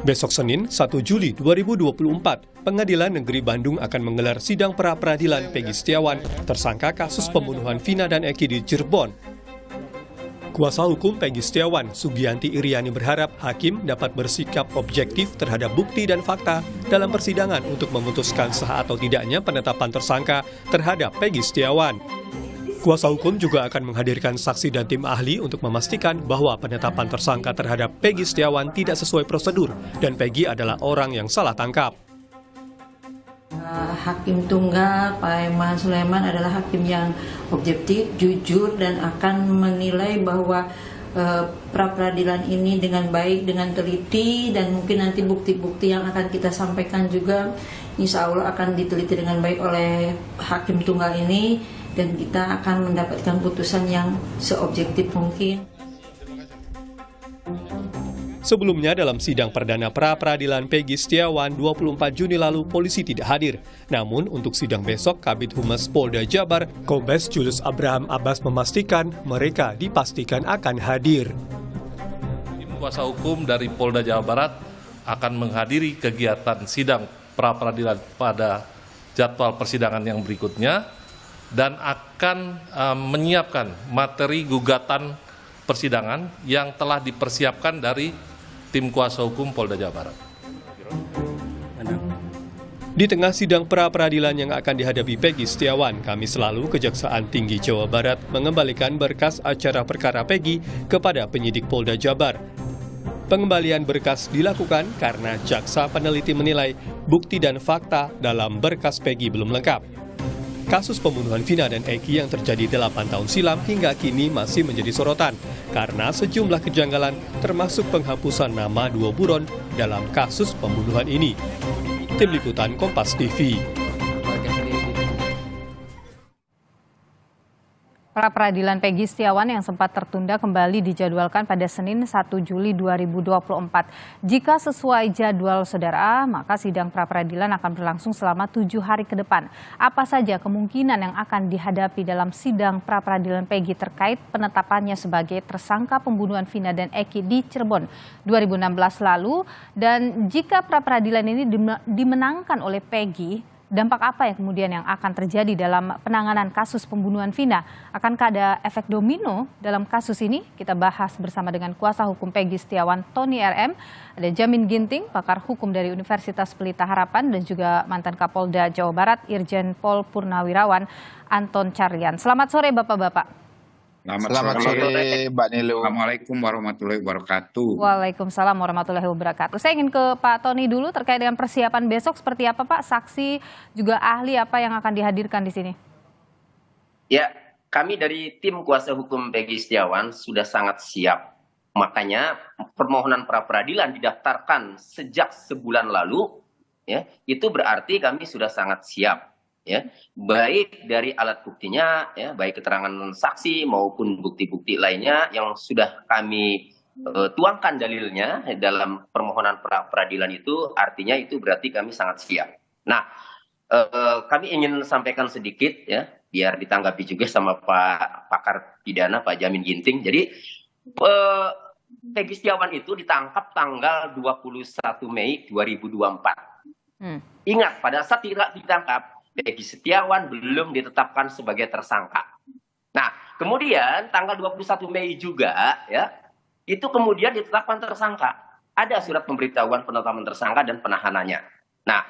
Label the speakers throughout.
Speaker 1: Besok Senin, 1 Juli 2024, Pengadilan Negeri Bandung akan menggelar sidang pra-peradilan Peggy Setiawan, tersangka kasus pembunuhan Vina dan Eki di Cirebon. Kuasa hukum Peggy Setiawan, Sugianti Iriani berharap hakim dapat bersikap objektif terhadap bukti dan fakta dalam persidangan untuk memutuskan sah atau tidaknya penetapan tersangka terhadap Peggy Setiawan. Kuasa hukum juga akan menghadirkan saksi dan tim ahli untuk memastikan bahwa penetapan tersangka terhadap Peggy Setiawan tidak sesuai prosedur dan Peggy adalah orang yang salah tangkap.
Speaker 2: Hakim tunggal Pak Eman Sulaiman adalah hakim yang objektif, jujur, dan akan menilai bahwa pra-peradilan ini dengan baik, dengan teliti, dan mungkin nanti bukti-bukti yang akan kita sampaikan juga insya Allah akan diteliti dengan baik oleh hakim tunggal ini, dan kita akan mendapatkan putusan yang seobjektif mungkin.
Speaker 1: Sebelumnya dalam sidang perdana pra-peradilan Peggy Setiawan 24 Juni lalu polisi tidak hadir. Namun untuk sidang besok Kabid Humas Polda Jabar, Kombes Julius Abraham Abbas memastikan mereka dipastikan akan hadir.
Speaker 3: Tim kuasa hukum dari Polda Jawa Barat akan menghadiri kegiatan sidang pra-peradilan pada jadwal persidangan yang berikutnya dan akan menyiapkan materi gugatan persidangan yang telah dipersiapkan dari tim kuasa hukum Polda Jawa Barat.
Speaker 1: Di tengah sidang pra-peradilan yang akan dihadapi Peggy Setiawan, Kamis lalu Kejaksaan Tinggi Jawa Barat mengembalikan berkas acara perkara Peggy kepada penyidik Polda Jabar. Pengembalian berkas dilakukan karena jaksa peneliti menilai bukti dan fakta dalam berkas Peggy belum lengkap. Kasus pembunuhan Vina dan Eki yang terjadi 8 tahun silam hingga kini masih menjadi sorotan karena sejumlah kejanggalan termasuk penghapusan nama 2 buron dalam kasus pembunuhan ini. Tim Liputan Kompas TV.
Speaker 4: Pra-peradilan Peggy Setiawan yang sempat tertunda kembali dijadwalkan pada Senin 1 Juli 2024. Jika sesuai jadwal saudara, maka sidang pra-peradilan akan berlangsung selama 7 hari ke depan. Apa saja kemungkinan yang akan dihadapi dalam sidang pra-peradilan Peggy terkait penetapannya sebagai tersangka pembunuhan Vina dan Eki di Cirebon 2016 lalu? Dan jika pra-peradilan ini dimenangkan oleh Peggy, dampak apa yang kemudian yang akan terjadi dalam penanganan kasus pembunuhan Vina? Akankah ada efek domino dalam kasus ini? Kita bahas bersama dengan kuasa hukum Peggy Setiawan, Tony RM, ada Jamin Ginting, pakar hukum dari Universitas Pelita Harapan, dan juga mantan Kapolda Jawa Barat, Irjen Pol Purnawirawan, Anton Carlyan. Selamat sore Bapak-Bapak.
Speaker 5: Selamat sore Mbak Nilu. Assalamualaikum warahmatullahi wabarakatuh.
Speaker 4: Waalaikumsalam warahmatullahi wabarakatuh. Saya ingin ke Pak Tony dulu terkait dengan persiapan besok seperti apa Pak? Saksi juga ahli apa yang akan dihadirkan di sini?
Speaker 6: Ya, kami dari tim kuasa hukum Peggy Setiawan sudah sangat siap. Makanya permohonan pra-peradilan didaftarkan sejak sebulan lalu. Ya, itu berarti kami sudah sangat siap. Ya, baik dari alat buktinya, ya, baik keterangan saksi maupun bukti-bukti lainnya yang sudah kami tuangkan dalilnya dalam permohonan pra-peradilan itu, artinya itu berarti kami sangat siap. Nah, kami ingin sampaikan sedikit ya, biar ditanggapi juga sama Pak Pakar Pidana Pak Jamin Ginting. Jadi Peggy Setiawan itu ditangkap tanggal 21 Mei 2024. Ingat, pada saat ditangkap Peggy Setiawan belum ditetapkan sebagai tersangka. Nah, kemudian tanggal 21 Mei juga ya, itu kemudian ditetapkan tersangka. Ada surat pemberitahuan penetapan tersangka dan penahanannya. Nah,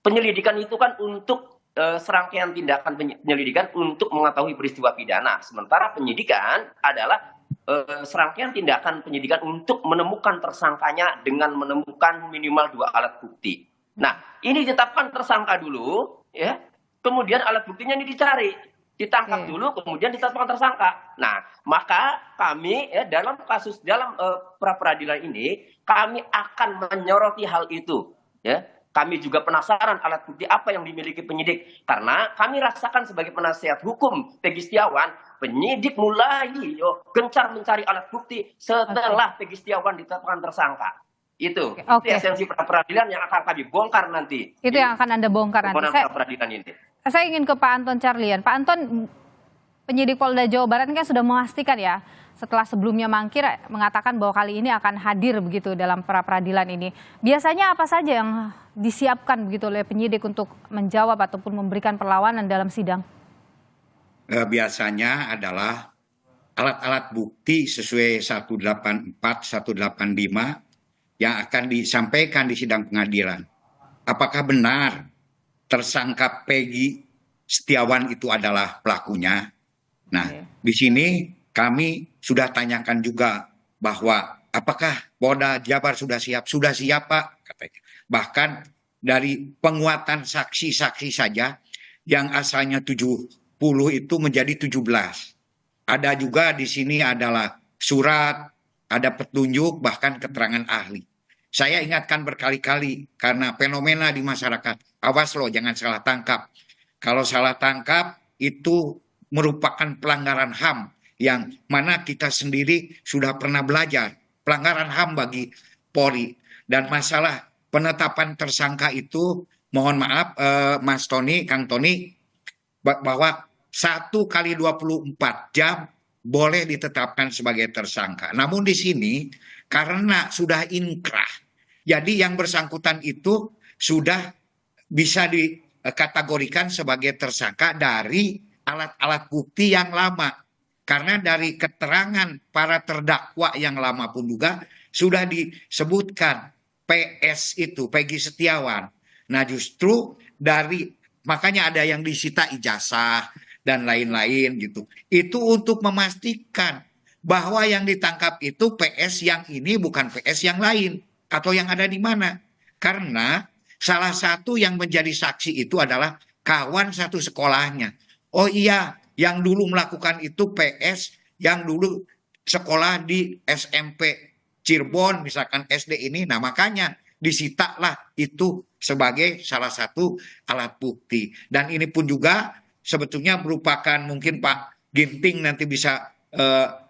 Speaker 6: penyelidikan itu kan untuk serangkaian tindakan penyelidikan untuk mengetahui peristiwa pidana. Sementara penyidikan adalah serangkaian tindakan penyidikan untuk menemukan tersangkanya dengan menemukan minimal 2 alat bukti. Nah, ini ditetapkan tersangka dulu, ya. Kemudian alat buktinya ini dicari, ditangkap dulu, kemudian ditetapkan tersangka. Nah, maka kami ya dalam pra-peradilan ini kami akan menyoroti hal itu, ya. Kami juga penasaran alat bukti apa yang dimiliki penyidik, karena kami rasakan sebagai penasihat hukum Peggy Setiawan, penyidik mulai gencar mencari alat bukti setelah Peggy Setiawan ditetapkan tersangka. Itu esensi pra-peradilan yang akan kami bongkar nanti.
Speaker 4: Itu yang akan Anda bongkar nanti.
Speaker 6: Pra-peradilan ini.
Speaker 4: Saya ingin ke Pak Anton Carlyan. Pak Anton, penyidik Polda Jawa Barat kan sudah memastikan ya, setelah sebelumnya mangkir mengatakan bahwa kali ini akan hadir begitu dalam pra-peradilan ini. Biasanya apa saja yang disiapkan begitu oleh penyidik untuk menjawab ataupun memberikan perlawanan dalam sidang?
Speaker 5: Biasanya adalah alat-alat bukti sesuai 184, 185 yang akan disampaikan di sidang pengadilan. Apakah benar tersangka Peggy Setiawan itu adalah pelakunya? Nah, di sini kami sudah tanyakan juga bahwa apakah Polda Jabar sudah siap? Sudah siap, Pak, katanya. Bahkan dari penguatan saksi-saksi saja yang asalnya 70 itu menjadi 17. Ada juga di sini adalah surat, ada petunjuk, bahkan keterangan ahli. Saya ingatkan berkali-kali karena fenomena di masyarakat. Awas loh, jangan salah tangkap. Kalau salah tangkap itu merupakan pelanggaran HAM yang mana kita sendiri sudah pernah belajar. Pelanggaran HAM bagi Polri. Dan masalah penetapan tersangka itu, mohon maaf Mas Tony, Kang Tony, bahwa 1 kali 24 jam boleh ditetapkan sebagai tersangka. Namun di sini karena sudah inkrah, jadi yang bersangkutan itu sudah bisa dikategorikan sebagai tersangka dari alat-alat bukti yang lama. Karena dari keterangan para terdakwa yang lama pun juga sudah disebutkan PS itu, Peggy Setiawan. Nah justru dari, makanya ada yang disita ijazah dan lain-lain gitu. Itu untuk memastikan bahwa yang ditangkap itu PS yang ini bukan PS yang lain atau yang ada di mana. Karena salah satu yang menjadi saksi itu adalah kawan satu sekolahnya. Oh iya, yang dulu melakukan itu PS yang dulu sekolah di SMP Cirebon misalkan SD ini. Nah makanya disitalah itu sebagai salah satu alat bukti. Dan ini pun juga sebetulnya merupakan, mungkin Pak Ginting nanti bisa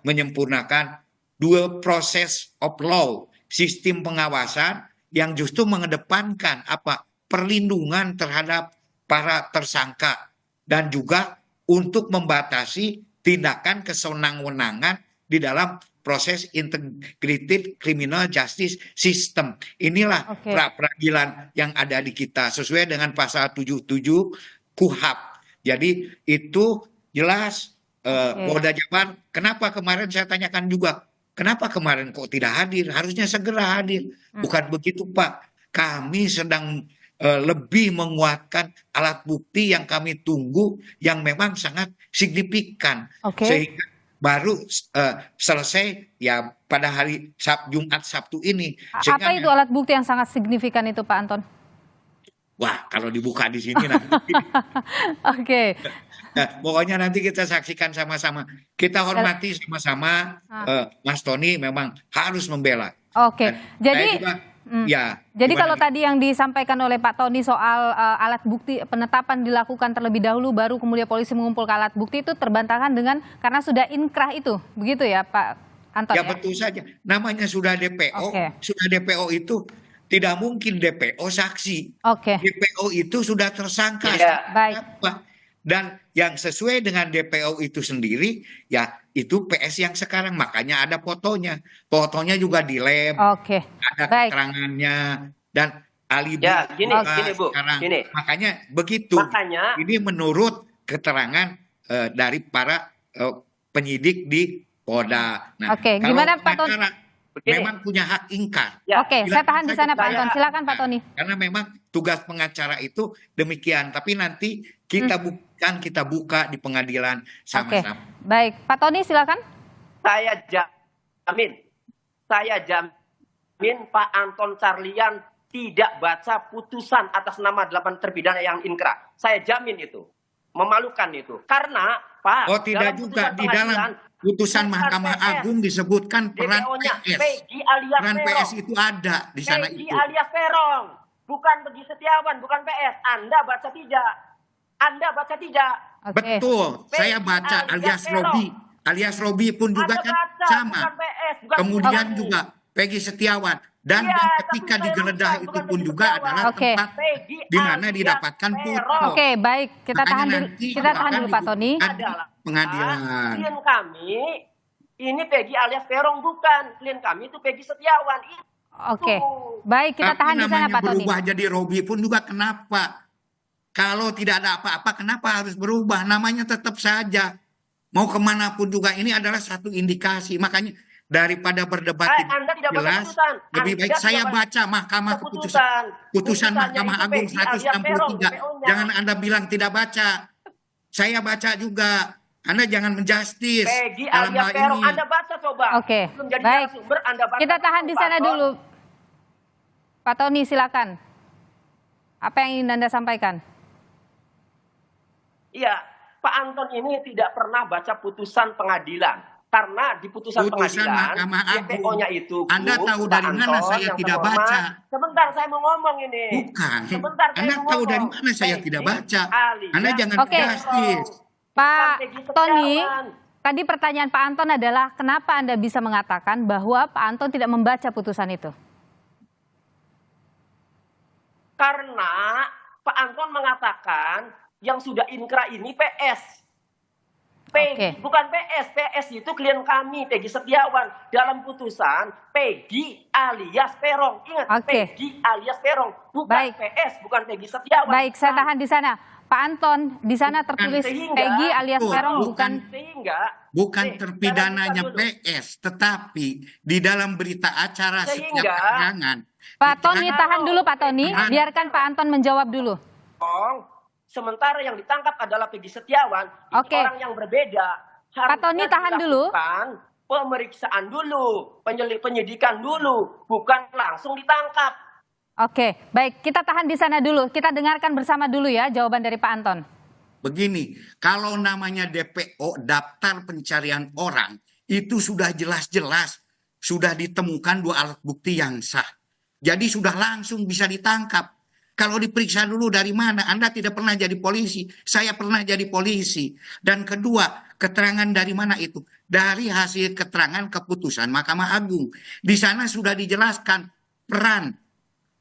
Speaker 5: menyempurnakan, dua proses of law, sistem pengawasan yang justru mengedepankan apa? Perlindungan terhadap para tersangka dan juga untuk membatasi tindakan kesenang-wenangan di dalam proses integrated criminal justice system. Inilah pra-peradilan yang ada di kita sesuai dengan pasal 77 KUHP. Jadi itu jelas Polda Jabar. Kenapa kemarin saya tanyakan juga, kenapa kemarin kok tidak hadir? Harusnya segera hadir. Bukan begitu, Pak. Kami sedang lebih menguatkan alat bukti yang kami tunggu yang memang sangat signifikan. Sehingga baru selesai ya pada hari Jumat Sabtu ini.
Speaker 4: Apa itu alat bukti yang sangat signifikan itu, Pak Anton?
Speaker 5: Wah, kalau dibuka di sini nanti. Pokoknya nanti kita saksikan sama-sama. Kita hormati sama-sama. Mas Tony memang harus membela.
Speaker 4: Jadi jadi kalau tadi yang disampaikan oleh Pak Tony soal alat bukti penetapan dilakukan terlebih dahulu baru kemudian polisi mengumpulkan alat bukti, itu terbantahkan dengan karena sudah inkrah itu, begitu ya Pak Anton? Ya
Speaker 5: betul saja. Namanya sudah DPO, sudah DPO itu tidak mungkin DPO saksi. DPO itu sudah tersangka.
Speaker 4: Baik.
Speaker 5: Dan yang sesuai dengan DPO itu sendiri ya itu PS yang sekarang, makanya ada fotonya. Fotonya juga di lab, ada keterangannya dan alibi.
Speaker 6: Ya, gini Bu, gini.
Speaker 5: Makanya begitu. Ini menurut keterangan dari para penyidik di Polda. Nah,
Speaker 4: gimana Pak Tony?
Speaker 5: Memang punya hak ingkar.
Speaker 4: Saya tahan di sana Pak Anton. Silakan Pak Tony.
Speaker 5: Karena memang tugas pengacara itu demikian. Tapi nanti kita kita buka di pengadilan sama-sama.
Speaker 4: Baik, Pak Tony silakan.
Speaker 6: Saya jamin Pak Anton Carlyan tidak baca putusan atas nama 8 terpidana yang inkrah. Saya jamin itu. Memalukan itu. Karena Pak,
Speaker 5: tidak juga di dalam putusan Mahkamah Agung disebutkan peran PS. Peran PS itu ada di sana itu.
Speaker 6: Peggy alias Perong, bukan Peggy Setiawan, bukan PS. Anda baca tidak?
Speaker 5: Betul, saya baca alias Robi. Alias Robi pun juga kan sama. Kemudian juga Peggy Setiawan Dan
Speaker 6: Iya,
Speaker 5: ketika
Speaker 6: tapi saya
Speaker 5: digeledah
Speaker 6: rusak,
Speaker 5: itu
Speaker 6: bukan
Speaker 5: pun
Speaker 6: Peggy
Speaker 5: juga
Speaker 6: Setiawan.
Speaker 5: adalah
Speaker 4: Oke.
Speaker 5: tempat
Speaker 6: Peggy
Speaker 5: di mana
Speaker 6: alias
Speaker 5: didapatkan
Speaker 6: Peron.
Speaker 5: foto.
Speaker 4: Oke, baik. Kita
Speaker 5: Makanya
Speaker 4: tahan dulu.
Speaker 5: nanti
Speaker 4: Kita tahan
Speaker 5: akan
Speaker 4: dulu Pak Tony.
Speaker 5: dibuktikan di
Speaker 6: Adalah
Speaker 5: pengadilan.
Speaker 6: klien kami ini Peggy alias Peron, bukan. Klien kami itu Peggy Setiawan. Itu.
Speaker 4: Oke. Baik, kita
Speaker 5: Tapi
Speaker 4: tahan di sana
Speaker 5: namanya
Speaker 4: Pak Tony.
Speaker 5: berubah jadi Robi pun juga kenapa? Kalau tidak ada apa-apa, kenapa harus berubah? Namanya tetap saja. Mau kemanapun juga ini adalah satu indikasi. Makanya daripada berdebat
Speaker 6: Anda tidak baca
Speaker 5: jelas,
Speaker 6: putusan.
Speaker 5: lebih baik
Speaker 6: Anda
Speaker 5: saya
Speaker 6: tidak
Speaker 5: baca Mahkamah
Speaker 6: keputusan.
Speaker 5: Putusan
Speaker 6: Putusannya
Speaker 5: Mahkamah
Speaker 6: itu
Speaker 5: Agung
Speaker 6: Peggy alias Peron,
Speaker 5: 163.
Speaker 6: DPO-nya.
Speaker 5: Jangan Anda bilang tidak baca. Saya baca juga. Anda jangan menjustis
Speaker 6: Peggy
Speaker 5: dalam
Speaker 6: alias
Speaker 5: hal
Speaker 6: Peron,
Speaker 5: ini.
Speaker 6: Anda baca coba.
Speaker 4: Oke,
Speaker 6: Belum jadi
Speaker 4: baik.
Speaker 6: narasumber, Anda baca.
Speaker 4: Kita tahan di sana
Speaker 6: Pak Ton.
Speaker 4: dulu. Pak Tony, silakan. Apa yang ingin Anda sampaikan?
Speaker 6: Iya, Pak Anton ini tidak pernah baca putusan pengadilan. Karena di putusan
Speaker 5: Putusan
Speaker 6: pengadilan,
Speaker 5: Mahkamah Agung.
Speaker 6: DPO-nya itu.
Speaker 5: Anda tahu
Speaker 6: Pak
Speaker 5: dari mana
Speaker 6: Anton
Speaker 5: saya
Speaker 6: yang
Speaker 5: tidak
Speaker 6: terhormat.
Speaker 5: baca?
Speaker 6: Sebentar, saya mau ngomong ini.
Speaker 5: Bukan.
Speaker 6: Sebentar, saya
Speaker 5: Anda
Speaker 6: mau
Speaker 5: tahu
Speaker 6: ngomong.
Speaker 5: dari mana saya
Speaker 6: Peggy
Speaker 5: tidak baca?
Speaker 6: alias
Speaker 5: Anda jangan
Speaker 4: Oke.
Speaker 5: menjustis.
Speaker 4: Pak
Speaker 6: Peggy
Speaker 4: Tony,
Speaker 6: Setiawan.
Speaker 4: tadi pertanyaan Pak Anton adalah kenapa Anda bisa mengatakan bahwa Pak Anton tidak membaca putusan itu?
Speaker 6: Karena Pak Anton mengatakan yang sudah inkrah ini PS. Peggy,
Speaker 4: Oke.
Speaker 6: bukan PS. PS itu klien kami, Peggy Setiawan. Dalam putusan, Peggy alias Peron. Ingat,
Speaker 4: Oke.
Speaker 6: Peggy alias Peron. Bukan
Speaker 4: Baik.
Speaker 6: PS, bukan Peggy Setiawan.
Speaker 4: Baik, saya
Speaker 6: Bukan.
Speaker 4: tahan di sana. Pak Anton, di sana tertulis
Speaker 6: Sehingga-
Speaker 4: Peggy alias
Speaker 5: Betul,
Speaker 4: Peron
Speaker 5: bukan.
Speaker 4: bukan.
Speaker 6: Sehingga
Speaker 5: Bukan
Speaker 6: Nih,
Speaker 5: terpidananya
Speaker 6: saya lanjutkan dulu.
Speaker 5: PS, tetapi di dalam berita acara setiap
Speaker 6: Sehingga-
Speaker 5: keterangan.
Speaker 4: Pak Tony,
Speaker 5: diterangkan-
Speaker 4: tahan dulu Pak Tony.
Speaker 5: Tahan.
Speaker 4: Biarkan Pak Anton menjawab dulu.
Speaker 6: Sementara yang ditangkap adalah Peggy Setiawan, itu
Speaker 4: Oke.
Speaker 6: orang yang berbeda.
Speaker 4: Pak Tony, tahan dulu.
Speaker 6: dilakukan pemeriksaan dulu, penyidikan dulu, bukan langsung ditangkap.
Speaker 4: Oke, baik. Kita tahan di sana dulu. Kita dengarkan bersama dulu ya jawaban dari Pak Anton.
Speaker 5: Begini, kalau namanya DPO, daftar pencarian orang, itu sudah jelas-jelas, sudah ditemukan 2 alat bukti yang sah. Jadi sudah langsung bisa ditangkap. Kalau diperiksa dulu dari mana, Anda tidak pernah jadi polisi, saya pernah jadi polisi. Dan kedua, keterangan dari mana itu? Dari hasil keterangan keputusan Mahkamah Agung. Di sana sudah dijelaskan peran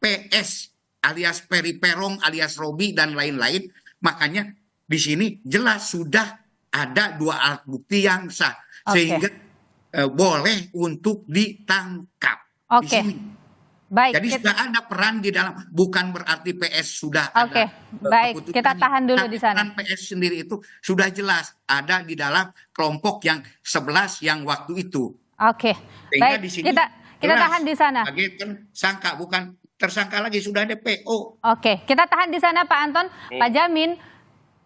Speaker 5: PS alias Peri Perong alias Robi dan lain-lain. Makanya di sini jelas sudah ada 2 alat bukti yang sah.
Speaker 4: Oke.
Speaker 5: Sehingga boleh untuk ditangkap. Di
Speaker 4: Oke.
Speaker 5: sini.
Speaker 4: Baik.
Speaker 5: Jadi sudah ada peran di dalam, bukan berarti PS sudah
Speaker 4: Oke,
Speaker 5: ada.
Speaker 4: baik.
Speaker 5: keputusannya.
Speaker 4: Kita tahan dulu
Speaker 5: Tapi
Speaker 4: di sana.
Speaker 5: Peran PS sendiri itu sudah jelas ada di dalam kelompok yang 11 yang waktu itu.
Speaker 4: Oke.
Speaker 5: Sehingga
Speaker 4: Baik,
Speaker 5: di sini
Speaker 4: kita
Speaker 5: jelas
Speaker 4: tahan di sana.
Speaker 5: sebagai tersangka, bukan tersangka lagi, sudah ada PO.
Speaker 4: Oke, kita tahan di sana Pak Anton. Pak Jamin,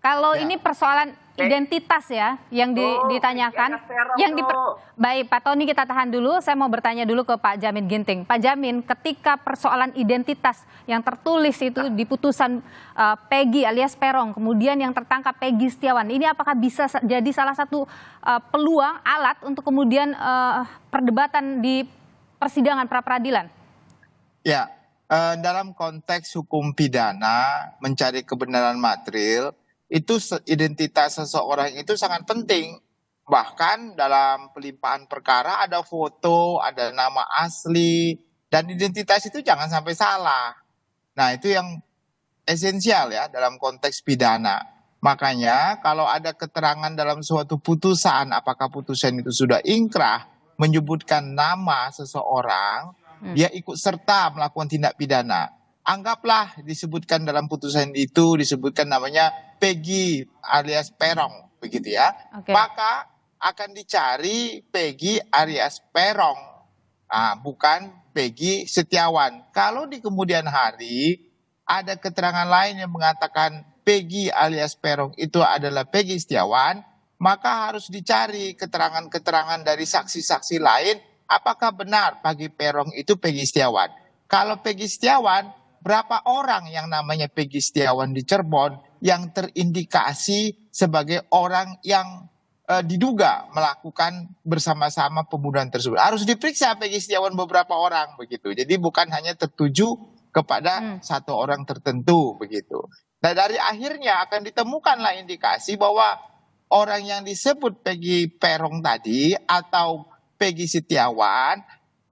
Speaker 4: kalau
Speaker 5: Ya.
Speaker 4: ini persoalan identitas ya yang ditanyakan, baik Pak Tony, kita tahan dulu. Saya mau bertanya dulu ke Pak Jamin Ginting. Pak Jamin, ketika persoalan identitas yang tertulis itu di putusan Peggy alias Peron, kemudian yang tertangkap Peggy Setiawan, ini apakah bisa jadi salah satu peluang alat untuk kemudian perdebatan di persidangan pra peradilan?
Speaker 7: Ya, dalam konteks hukum pidana mencari kebenaran material, itu identitas seseorang itu sangat penting. Bahkan dalam pelimpahan perkara ada foto, ada nama asli, dan identitas itu jangan sampai salah. Nah, itu yang esensial ya dalam konteks pidana. Makanya kalau ada keterangan dalam suatu putusan, apakah putusan itu sudah ingkrah, menyebutkan nama seseorang, dia ikut serta melakukan tindak pidana. Anggaplah disebutkan dalam putusan itu, disebutkan namanya Peggy alias Perong, begitu ya.
Speaker 4: Oke.
Speaker 7: Maka akan dicari Peggy alias Perong, bukan Peggy Setiawan. Kalau di kemudian hari ada keterangan lain yang mengatakan Peggy alias Perong itu adalah Peggy Setiawan, maka harus dicari keterangan-keterangan dari saksi-saksi lain, apakah benar Peggy Perong itu Peggy Setiawan. Kalau Peggy Setiawan, berapa orang yang namanya Peggy Setiawan di Cirebon yang terindikasi sebagai orang yang diduga melakukan bersama-sama pembunuhan tersebut. Harus diperiksa Peggy Setiawan beberapa orang begitu. Jadi bukan hanya tertuju kepada satu orang tertentu begitu. Nah, dari akhirnya akan ditemukanlah indikasi bahwa orang yang disebut Peggy Perong tadi atau Peggy Setiawan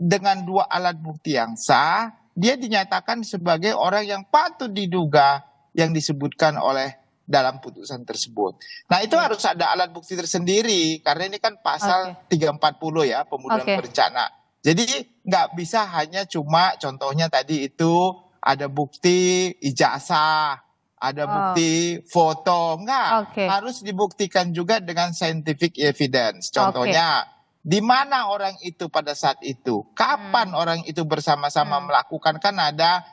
Speaker 7: dengan 2 alat bukti yang sah, dia dinyatakan sebagai orang yang patut diduga yang disebutkan oleh dalam putusan tersebut. Nah, itu harus ada alat bukti tersendiri karena ini kan pasal 340 ya, pembunuhan berencana. Jadi nggak bisa hanya cuma contohnya tadi itu ada bukti ijazah, ada bukti foto, enggak. Harus dibuktikan juga dengan scientific evidence. Contohnya, di mana orang itu pada saat itu, kapan orang itu bersama-sama melakukan, kan ada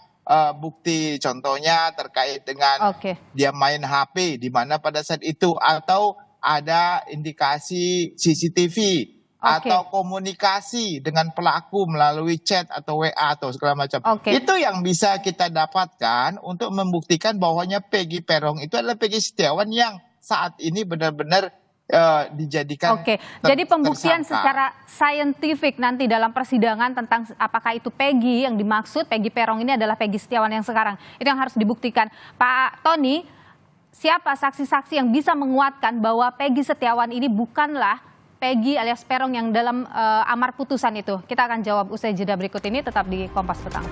Speaker 7: bukti contohnya terkait dengan dia main HP di mana pada saat itu, atau ada indikasi CCTV atau komunikasi dengan pelaku melalui chat atau WA atau segala macam. Itu yang bisa kita dapatkan untuk membuktikan bahwanya Peggy Peron itu adalah Peggy Setiawan yang saat ini benar-benar dijadikan
Speaker 4: jadi pembuktian
Speaker 7: tersangka
Speaker 4: secara saintifik nanti dalam persidangan tentang apakah itu Peggy yang dimaksud, Peggy Peron ini adalah Peggy Setiawan yang sekarang, itu yang harus dibuktikan. Pak Tony, siapa saksi-saksi yang bisa menguatkan bahwa Peggy Setiawan ini bukanlah Peggy alias Peron yang dalam amar putusan itu? Kita akan jawab usai jeda berikut ini, tetap di Kompas Petang.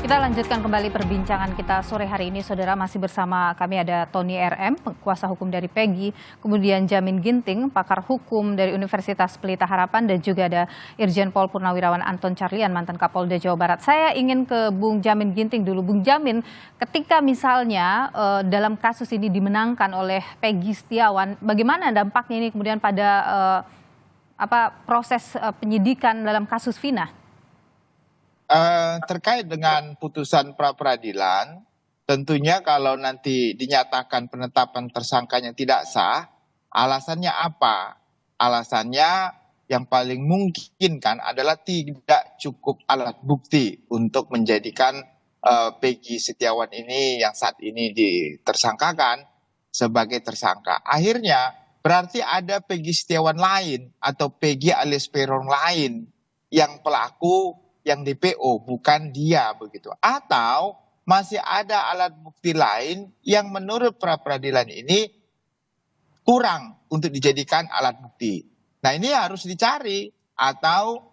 Speaker 4: Kita lanjutkan kembali perbincangan kita sore hari ini, saudara. Masih bersama kami ada Tony RM, kuasa hukum dari Peggy, kemudian Jamin Ginting, pakar hukum dari Universitas Pelita Harapan, dan juga ada Irjen Pol Purnawirawan Anton Carlyan, mantan Kapolda Jawa Barat. Saya ingin ke Bung Jamin Ginting dulu. Bung Jamin, ketika misalnya dalam kasus ini dimenangkan oleh Peggy Setiawan, bagaimana dampaknya ini kemudian pada proses penyidikan dalam kasus Vina?
Speaker 7: Terkait dengan putusan pra-peradilan, tentunya kalau nanti dinyatakan penetapan tersangkanya tidak sah, alasannya apa? Alasannya yang paling mungkin kan adalah tidak cukup alat bukti untuk menjadikan Peggy Setiawan ini yang saat ini ditersangkakan sebagai tersangka. Akhirnya berarti ada Peggy Setiawan lain atau Peggy alias Peron lain yang pelaku, yang DPO, bukan dia begitu. Atau masih ada alat bukti lain yang menurut pra-peradilan ini kurang untuk dijadikan alat bukti. Nah, ini harus dicari, atau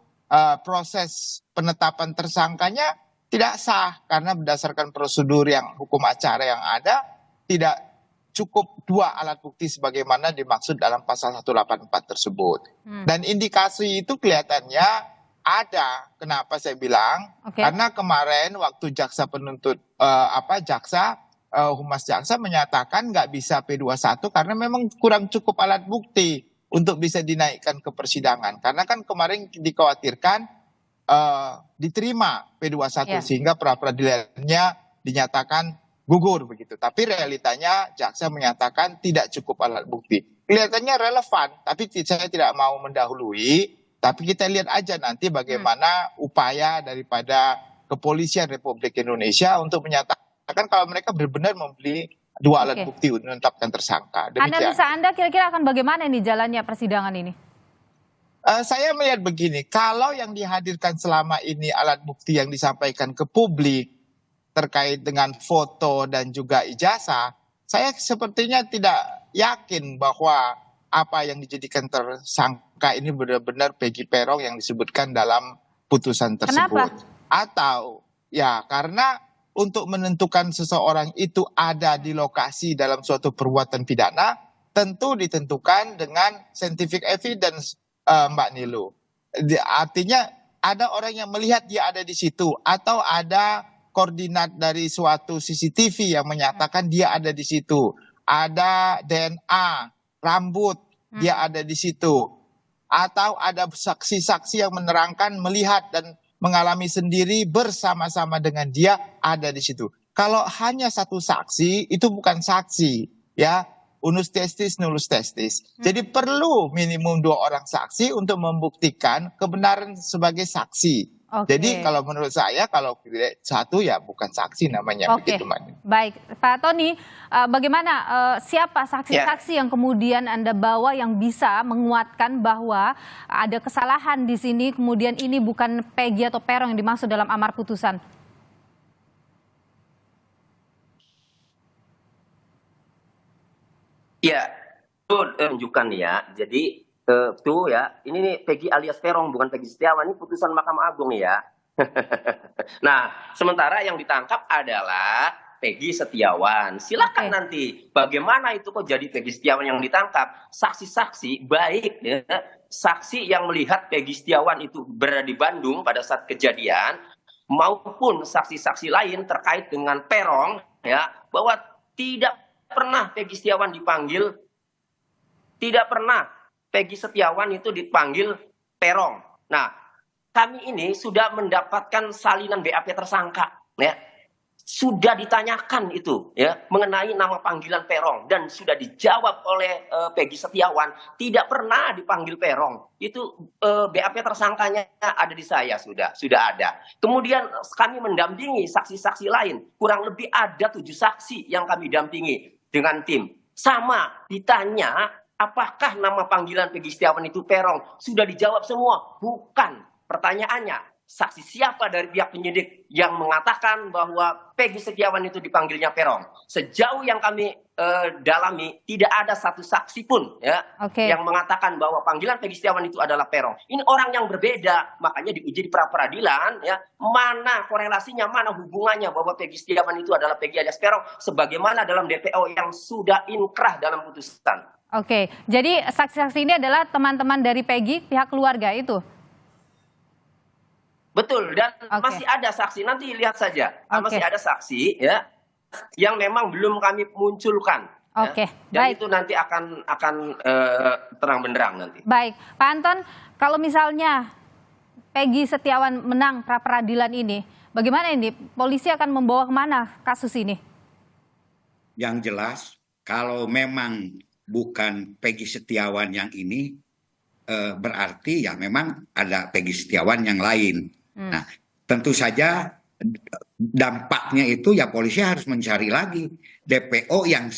Speaker 7: proses penetapan tersangkanya tidak sah karena berdasarkan prosedur yang hukum acara yang ada tidak cukup 2 alat bukti sebagaimana dimaksud dalam pasal 184 tersebut. Dan indikasi itu kelihatannya ada. Kenapa saya bilang? Karena kemarin waktu jaksa penuntut humas jaksa menyatakan nggak bisa P21 karena memang kurang cukup alat bukti untuk bisa dinaikkan ke persidangan. Karena kan kemarin dikhawatirkan diterima P21 sehingga pra-peradilannya dinyatakan gugur begitu. Tapi realitanya jaksa menyatakan tidak cukup alat bukti. Kelihatannya relevan, tapi saya tidak mau mendahului. Tapi kita lihat aja nanti bagaimana upaya daripada Kepolisian Republik Indonesia untuk menyatakan kalau mereka benar-benar membeli 2 alat bukti untuk menetapkan tersangka. Demikian.
Speaker 4: Anda kira-kira akan bagaimana ini jalannya persidangan ini?
Speaker 7: Saya melihat begini, kalau yang dihadirkan selama ini alat bukti yang disampaikan ke publik terkait dengan foto dan juga ijazah, saya sepertinya tidak yakin bahwa apa yang dijadikan tersangka ini benar-benar Peggy Peron yang disebutkan dalam putusan tersebut.
Speaker 4: Kenapa?
Speaker 7: Atau ya karena untuk menentukan seseorang itu ada di lokasi dalam suatu perbuatan pidana tentu ditentukan dengan scientific evidence, Mbak Nilu. Artinya ada orang yang melihat dia ada di situ, atau ada koordinat dari suatu CCTV yang menyatakan dia ada di situ, ada DNA rambut dia ada di situ, atau ada saksi-saksi yang menerangkan melihat dan mengalami sendiri bersama-sama dengan dia ada di situ. Kalau hanya satu saksi itu bukan saksi, ya, unus testis nullus testis. Jadi perlu minimum 2 orang saksi untuk membuktikan kebenaran sebagai saksi. Jadi kalau menurut saya kalau satu ya bukan saksi namanya begitu, Mbak.
Speaker 4: Baik, Pak Tony, bagaimana siapa saksi-saksi yang kemudian Anda bawa yang bisa menguatkan bahwa ada kesalahan di sini, kemudian ini bukan Peggy atau Peron yang dimaksud dalam amar putusan?
Speaker 6: Ya, itu tunjukkan ya. Jadi tuh ya, ini nih Peggy alias Peron, bukan Peggy Setiawan. Ini putusan Mahkamah Agung ya. Nah, sementara yang ditangkap adalah Peggy Setiawan. Silakan nanti bagaimana itu kok jadi Peggy Setiawan yang ditangkap. Saksi-saksi baik ya, saksi yang melihat Peggy Setiawan itu berada di Bandung pada saat kejadian, maupun saksi-saksi lain terkait dengan Peron ya, bahwa tidak pernah Peggy Setiawan dipanggil, tidak pernah Peggy Setiawan itu dipanggil Peron. Nah, kami ini sudah mendapatkan salinan BAP tersangka, ya, sudah ditanyakan itu, ya, mengenai nama panggilan Peron dan sudah dijawab oleh Peggy Setiawan tidak pernah dipanggil Peron. Itu BAP tersangkanya ada di saya, sudah ada. Kemudian kami mendampingi saksi-saksi lain, kurang lebih ada 7 saksi yang kami dampingi dengan tim. Sama ditanya apakah nama panggilan Peggy Setiawan itu Peron, sudah dijawab semua, bukan. Pertanyaannya, saksi siapa dari pihak penyidik yang mengatakan bahwa Peggy Setiawan itu dipanggilnya Peron? Sejauh yang kami dalami, tidak ada satu saksi pun ya yang mengatakan bahwa panggilan Peggy Setiawan itu adalah Peron. Ini orang yang berbeda, makanya diuji di pra-peradilan ya, mana korelasinya, mana hubungannya bahwa Peggy Setiawan itu adalah Peggy alias Peron, sebagaimana dalam DPO yang sudah inkrah dalam putusan.
Speaker 4: Oke, jadi saksi-saksi ini adalah teman-teman dari Peggy, pihak keluarga itu?
Speaker 6: Betul, dan masih ada saksi, nanti lihat saja. Masih ada saksi ya yang memang belum kami munculkan.
Speaker 4: Oke,
Speaker 6: dan
Speaker 4: baik.
Speaker 6: itu nanti akan terang benderang nanti.
Speaker 4: Baik, Pak Anton, kalau misalnya Peggy Setiawan menang pra-peradilan ini, bagaimana ini? Polisi akan membawa kemana kasus ini?
Speaker 5: Yang jelas, kalau memang bukan Peggy Setiawan yang ini, berarti ya memang ada Peggy Setiawan yang lain. Nah, tentu saja dampaknya itu ya polisi harus mencari lagi DPO yang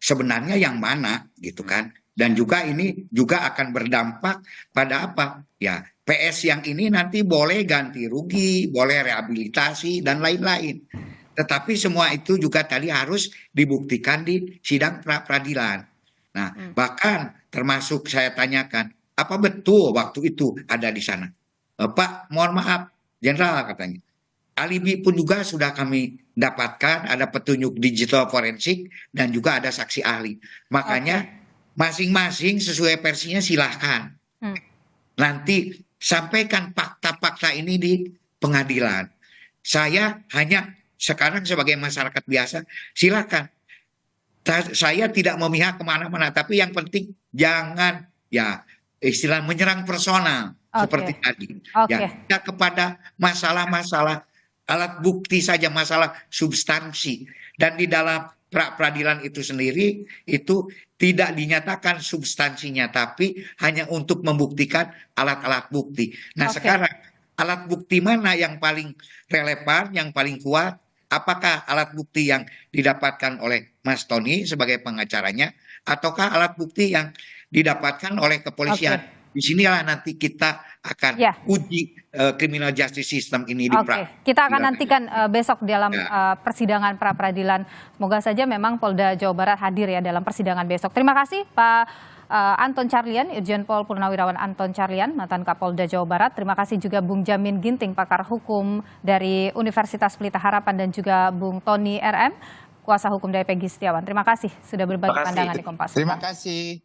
Speaker 5: sebenarnya yang mana gitu kan. Dan juga ini juga akan berdampak pada apa? Ya, PS yang ini nanti boleh ganti rugi, boleh rehabilitasi dan lain-lain. Tetapi semua itu juga tadi harus dibuktikan di sidang pra-peradilan. Nah, bahkan termasuk saya tanyakan, apa betul waktu itu ada di sana? Pak, mohon maaf, Jenderal katanya. Alibi pun juga sudah kami dapatkan, ada petunjuk digital forensik dan juga ada saksi ahli. Makanya masing-masing sesuai versinya silahkan. Nanti sampaikan fakta-fakta ini di pengadilan. Saya hanya sekarang sebagai masyarakat biasa, silakan. Saya tidak memihak kemana-mana, tapi yang penting jangan ya istilah menyerang personal seperti tadi. Ya, tidak kepada masalah-masalah alat bukti saja, masalah substansi. Dan di dalam pra-peradilan itu sendiri itu tidak dinyatakan substansinya, tapi hanya untuk membuktikan alat-alat bukti. Nah, sekarang alat bukti mana yang paling relevan, yang paling kuat? Apakah alat bukti yang didapatkan oleh Mas Tony sebagai pengacaranya, ataukah alat bukti yang didapatkan oleh kepolisian? Disinilah nanti kita akan uji criminal justice system ini di
Speaker 4: kita akan nantikan besok dalam persidangan pra-peradilan. Semoga saja memang Polda Jawa Barat hadir ya dalam persidangan besok. Terima kasih Pak Anton Carlyan, Irjen Pol Purnawirawan Anton Carlyan, mantan Kapolda Jawa Barat. Terima kasih juga Bung Jamin Ginting, pakar hukum dari Universitas Pelita Harapan, dan juga Bung Tony RM, kuasa hukum dari Peggy Setiawan. Terima kasih sudah berbagi pandangan di Kompas.
Speaker 7: Terima kasih.